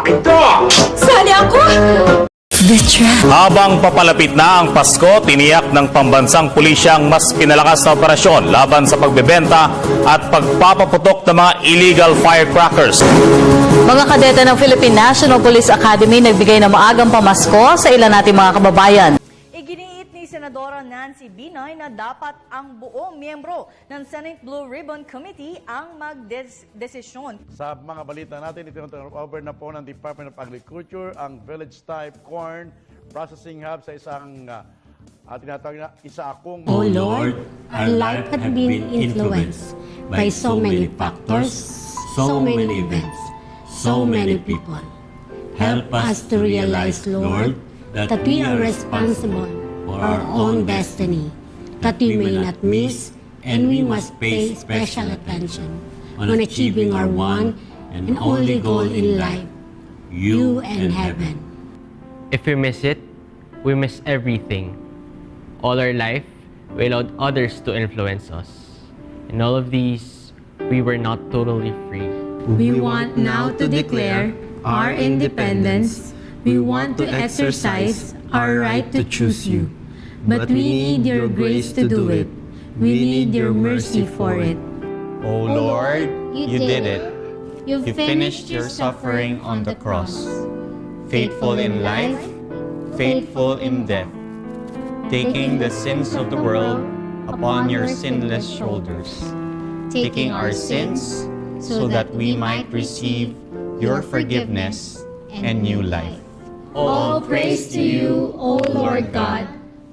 Ito! Sali ako! Habang papalapit na ang Pasko, tiniyak ng pambansang pulisyang mas pinalakas na operasyon laban sa pagbebenta at pagpapaputok ng mga illegal firecrackers. Mga kadete ng Philippine National Police Academy nagbigay ng maagang pamasko sa ilan nating mga kababayan. Iginiit ni Senadora Nancy Binay na dapat ang buong miyembro ng Senate Blue Ribbon Committee ang magdesisyon. Sa mga balita natin, itinuturnover na po ng Department of Agriculture ang village-type corn processing hub sa isang tinatawag na isa akong... O Lord, our life had been influenced by so many factors, so many events, so many people. Help us to realize, Lord, that we are responsible for our own destiny, that we may not miss, and we must pay special attention on achieving our one and only goal in life, you and heaven. If we miss it, we miss everything. All our life, we allowed others to influence us. In all of these, we were not totally free. We want now to declare our independence. We want to exercise our right to choose you. But we need your grace to do it. We need your mercy for it. O Lord, you did it. You You finished your suffering on the cross. Faithful in life, faithful in death, taking the sins of the world upon your sinless shoulders, taking our sins so that we might receive your forgiveness and new life. All praise to you, O Lord God,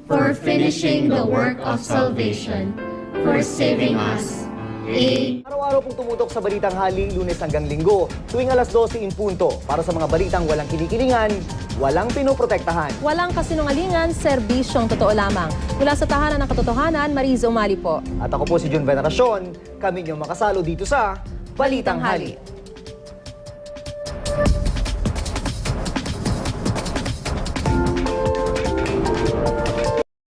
for finishing the work of salvation, for saving us. Amen. Araw-araw pong tumutok sa Balitang Hali, Lunes hanggang Linggo, tuwing alas 12 in punto, para sa mga balitang walang kinikilingan, walang pinoprotektahan. Walang kasinungalingan, serbisyong totoo lamang. Mula sa Tahanan ng Katotohanan, Mariz Umali po. At ako po si Jun Veneracion, kami niyong makasalo dito sa Balitang Hali.